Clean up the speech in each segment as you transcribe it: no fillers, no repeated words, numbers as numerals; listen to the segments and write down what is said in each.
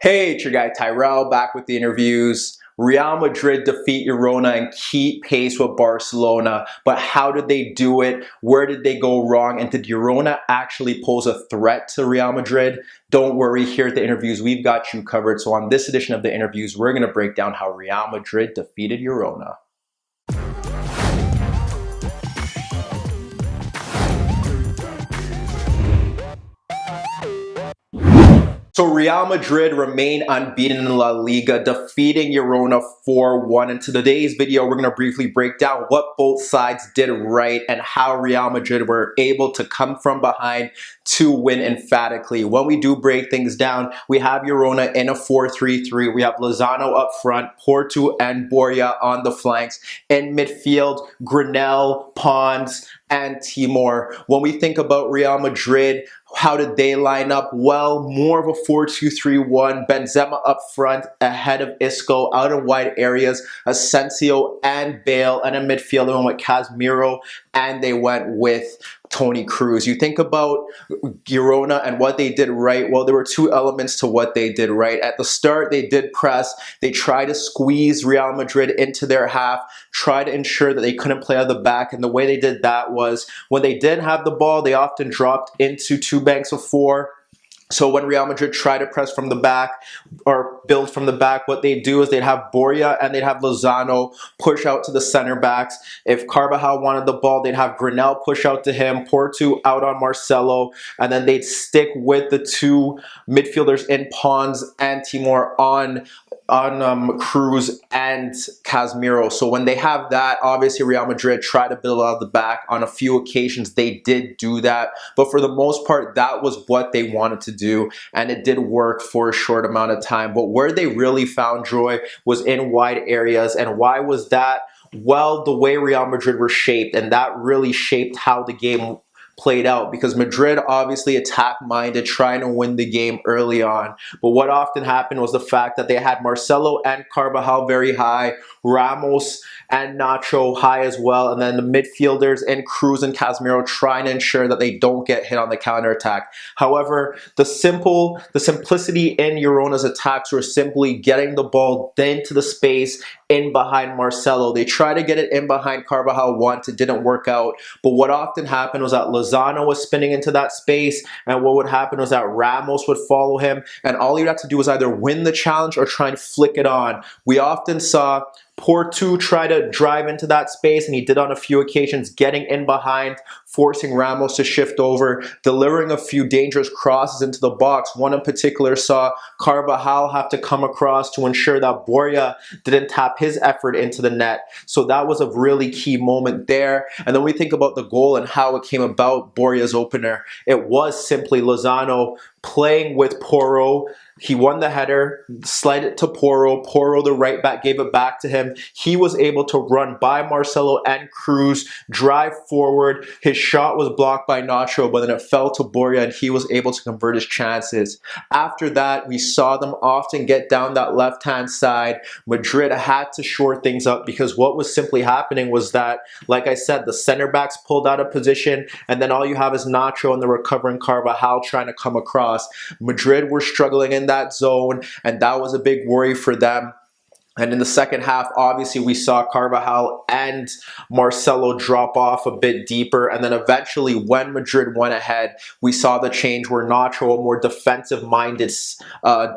Hey, it's your guy Tyrrell back with the interviews. Real Madrid defeat Girona and keep pace with Barcelona, but how did they do it? Where did they go wrong? And did Girona actually pose a threat to Real Madrid? Don't worry, here at the interviews, we've got you covered. So on this edition of the interviews, we're going to break down how Real Madrid defeated Girona. So Real Madrid remain unbeaten in La Liga, defeating Girona 4-1. And to today's video, we're going to briefly break down what both sides did right and how Real Madrid were able to come from behind to win emphatically. When we do break things down, we have Girona in a 4-3-3. We have Lozano up front, Porto and Borja on the flanks. In midfield, Granell, Pons, and Timor. When we think about Real Madrid, how did they line up? Well, more of a 4-2-3-1. Benzema up front ahead of Isco, out in wide areas, Asensio and Bale, and a midfield they went with Casemiro, and they went with Toni Kroos. You think about Girona and what they did right. Well, there were two elements to what they did right. At the start, they did press. They tried to squeeze Real Madrid into their half, try to ensure that they couldn't play out of the back. And the way they did that was when they did have the ball, they often dropped into two banks of four. So when Real Madrid try to press from the back or build from the back, what they do is they'd have Borja and they'd have Lozano push out to the center backs. If Carvajal wanted the ball, they'd have Granell push out to him, Porto out on Marcelo, and then they'd stick with the two midfielders in Pons and Timor on Kroos and Casemiro. So when they have that, obviously Real Madrid try to build out of the back. On a few occasions, they did do that. But for the most part, that was what they wanted to do. And it did work for a short amount of time. But where they really found joy was in wide areas. And why was that? Well, the way Real Madrid were shaped. And that really shaped how the game played out, because Madrid obviously attack-minded, trying to win the game early on. But what often happened was the fact that they had Marcelo and Carvajal very high, Ramos and Nacho high as well, and then the midfielders and Kroos and Casemiro trying to ensure that they don't get hit on the counterattack. However, the simplicity in Girona's attacks were simply getting the ball into the space in behind Marcelo. They tried to get it in behind Carvajal once, it didn't work out. But what often happened was that Lozano was spinning into that space, and what would happen was that Ramos would follow him, and all you'd have to do was either win the challenge or try and flick it on. We often saw Porto try to drive into that space, and he did on a few occasions, getting in behind, forcing Ramos to shift over, delivering a few dangerous crosses into the box. One in particular saw Carvajal have to come across to ensure that Borja didn't tap his effort into the net. So that was a really key moment there. And then we think about the goal and how it came about, Borja's opener. It was simply Lozano playing with Porro. He won the header, slid it to Porro. Porro, the right back, gave it back to him. He was able to run by Marcelo and Kroos, drive forward. His shot was blocked by Nacho, but then it fell to Borja, and he was able to convert his chances. After that, we saw them often get down that left-hand side. Madrid had to shore things up, because what was simply happening was that, like I said, the center backs pulled out of position, and then all you have is Nacho and the recovering Carvajal trying to come across. Madrid were struggling in that zone, and that was a big worry for them. And in the second half, obviously, we saw Carvajal and Marcelo drop off a bit deeper. And then eventually, when Madrid went ahead, we saw the change where Nacho, a more defensive-minded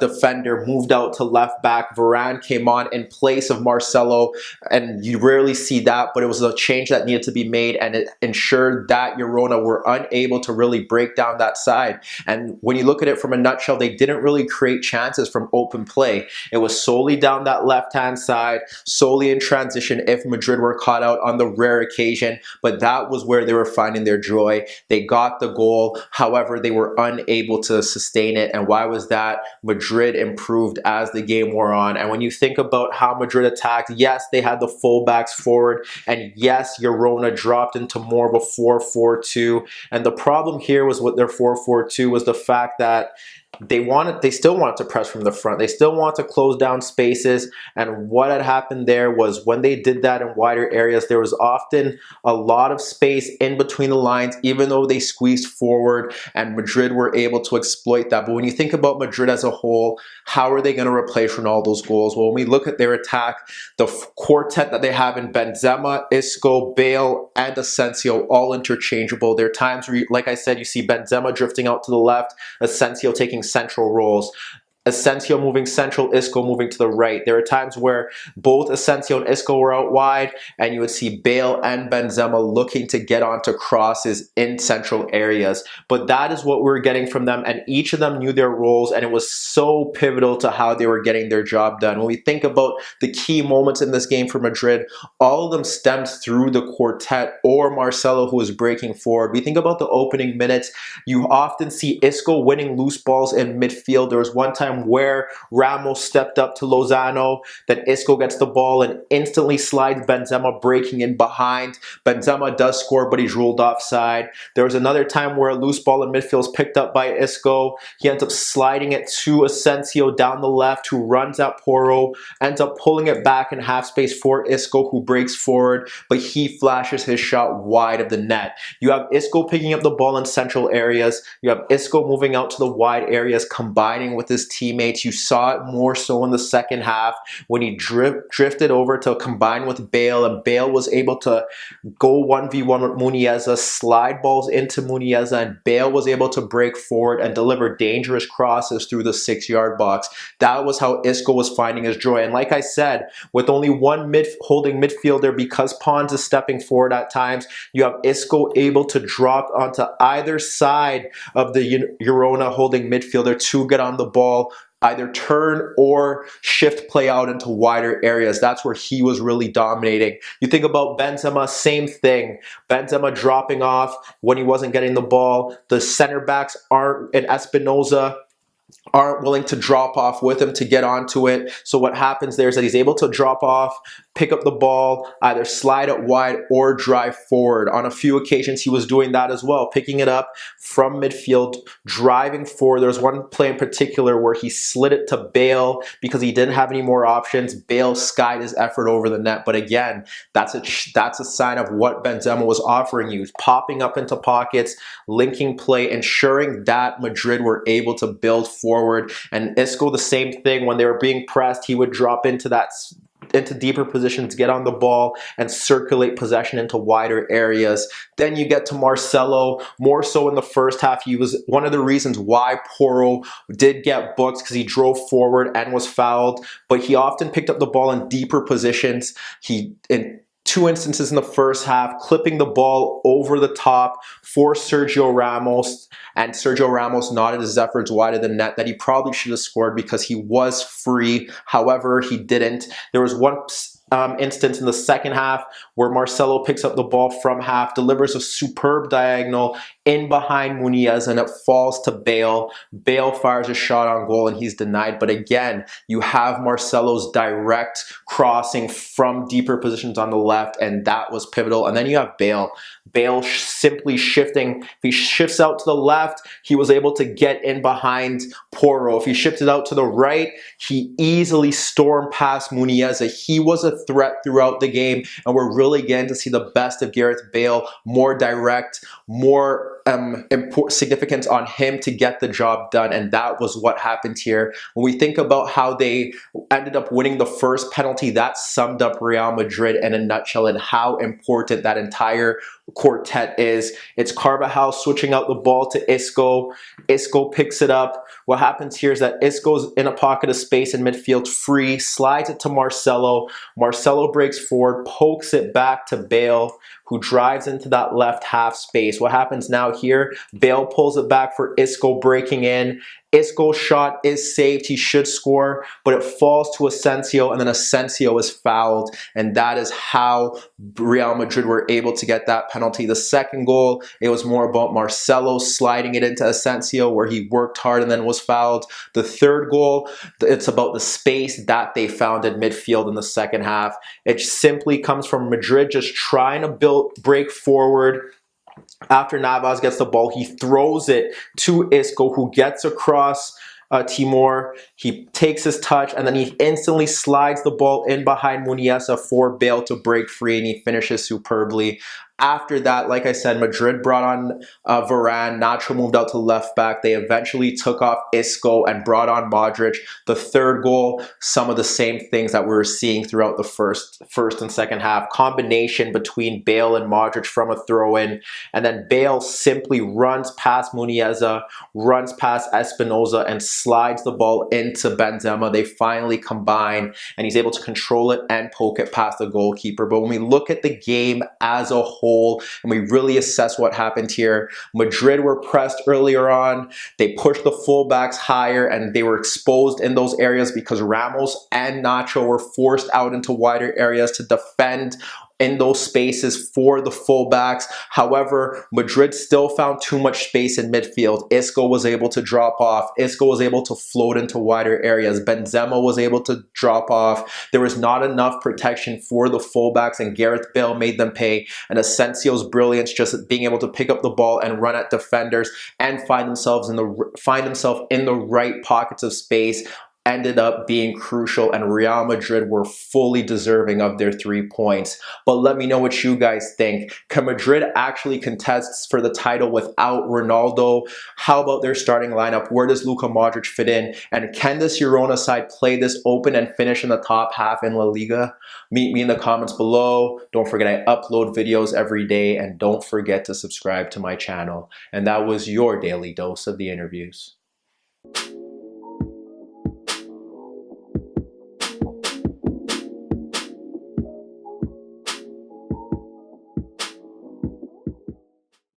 defender, moved out to left back. Varane came on in place of Marcelo. And you rarely see that, but it was a change that needed to be made. And it ensured that Girona were unable to really break down that side. And when you look at it from a nutshell, they didn't really create chances from open play. It was solely down that left-hand side, solely in transition if Madrid were caught out on the rare occasion, but that was where they were finding their joy. They got the goal, however, they were unable to sustain it. And why was that? Madrid improved as the game wore on. And when you think about how Madrid attacked, yes, they had the fullbacks forward, and yes, Girona dropped into more of a 4-4-2. And the problem here was with their 4-4-2 was the fact that they still wanted to press from the front. They still want to close down spaces. And what had happened there was when they did that in wider areas, there was often a lot of space in between the lines, even though they squeezed forward, and Madrid were able to exploit that. But when you think about Madrid as a whole, how are they going to replace Ronaldo's goals? Well, when we look at their attack, the quartet that they have in Benzema, Isco, Bale, and Asensio, all interchangeable. There are times where, like I said, you see Benzema drifting out to the left, Asensio taking central roles. Asensio moving central, Isco moving to the right. There are times where both Asensio and Isco were out wide, and you would see Bale and Benzema looking to get onto crosses in central areas. But that is what we were getting from them, and each of them knew their roles, and it was so pivotal to how they were getting their job done. When we think about the key moments in this game for Madrid, all of them stemmed through the quartet or Marcelo, who was breaking forward. We think about the opening minutes. You often see Isco winning loose balls in midfield. There was one time where Ramos stepped up to Lozano, then Isco gets the ball and instantly slides Benzema, breaking in behind. Benzema does score, but he's ruled offside. There was another time where a loose ball in midfield is picked up by Isco. He ends up sliding it to Asensio down the left, who runs at Porro, ends up pulling it back in half space for Isco, who breaks forward, but he flashes his shot wide of the net. You have Isco picking up the ball in central areas. You have Isco moving out to the wide areas, combining with his teammates. You saw it more so in the second half when he drifted over to combine with Bale, and Bale was able to go 1v1 with Muniesa, slide balls into Muniesa, and Bale was able to break forward and deliver dangerous crosses through the 6-yard box. That was how Isco was finding his joy. And like I said, with only one holding midfielder, because Pons is stepping forward at times, you have Isco able to drop onto either side of the Girona holding midfielder to get on the ball, either turn or shift play out into wider areas. That's where he was really dominating. You think about Benzema, same thing. Benzema dropping off when he wasn't getting the ball. The center backs aren't, and Espinoza aren't willing to drop off with him to get onto it. So what happens there is that he's able to drop off, pick up the ball, either slide it wide or drive forward. On a few occasions, he was doing that as well, picking it up from midfield, driving forward. There was one play in particular where he slid it to Bale because he didn't have any more options. Bale skied his effort over the net. But again, that's a sign of what Benzema was offering you, popping up into pockets, linking play, ensuring that Madrid were able to build forward. And Isco, the same thing. When they were being pressed, he would drop into deeper positions, get on the ball, and circulate possession into wider areas. Then you get to Marcelo, more so in the first half. He was one of the reasons why Porro did get booked, because he drove forward and was fouled, but he often picked up the ball in deeper positions. In two instances in the first half, clipping the ball over the top for Sergio Ramos, and Sergio Ramos nodded his efforts wide of the net that he probably should have scored because he was free. However, he didn't. There was one instance in the second half where Marcelo picks up the ball from half, delivers a superb diagonal in behind Muniesa, and it falls to Bale. Bale fires a shot on goal and he's denied. But again, you have Marcelo's direct crossing from deeper positions on the left, and that was pivotal. And then you have Bale. Bale simply shifting. If he shifts out to the left, he was able to get in behind Porro. If he shifted out to the right, he easily stormed past Muniesa. He was a threat throughout the game, and we're really getting to see the best of Gareth Bale, more direct, more significance on him to get the job done, and that was what happened here. When we think about how they ended up winning the first penalty, that summed up Real Madrid in a nutshell and how important that entire quartet is. It's Carvajal switching out the ball to Isco. Isco picks it up. What happens here is that Isco's in a pocket of space in midfield, free, slides it to Marcelo. Marcelo breaks forward, pokes it back to Bale, who drives into that left half space. What happens now here? Bale pulls it back for Isco, breaking in. Isco's shot is saved. He should score, but it falls to Asensio, and then Asensio is fouled, and that is how Real Madrid were able to get that penalty. The second goal, it was more about Marcelo sliding it into Asensio, where he worked hard and then was fouled. The third goal, it's about the space that they found in midfield in the second half. It simply comes from Madrid just trying to break forward. After Navas gets the ball, he throws it to Isco, who gets across Timur. He takes his touch and then he instantly slides the ball in behind Muniesa for Bale to break free, and he finishes superbly. After that, like I said, Madrid brought on Varane. Nacho moved out to left back. They eventually took off Isco and brought on Modric. The third goal, some of the same things that we were seeing throughout the first and second half. Combination between Bale and Modric from a throw-in. And then Bale simply runs past Muniesa, runs past Espinosa, and slides the ball into Benzema. They finally combine, and he's able to control it and poke it past the goalkeeper. But when we look at the game as a whole, and we really assess what happened here, Madrid were pressed earlier on. They pushed the fullbacks higher, and they were exposed in those areas because Ramos and Nacho were forced out into wider areas to defend in those spaces for the fullbacks. However, Madrid still found too much space in midfield. Isco was able to drop off. Isco was able to float into wider areas. Benzema was able to drop off. There was not enough protection for the fullbacks, and Gareth Bale made them pay. And Asensio's brilliance, just being able to pick up the ball and run at defenders and find himself in the right pockets of space, ended up being crucial, and Real Madrid were fully deserving of their 3 points. But let me know what you guys think. Can Madrid actually contest for the title without Ronaldo? How about their starting lineup? Where does Luka Modric fit in? And can this Girona side play this open and finish in the top half in La Liga? Meet me in the comments below. Don't forget I upload videos every day, and don't forget to subscribe to my channel. And that was your daily dose of the interviews.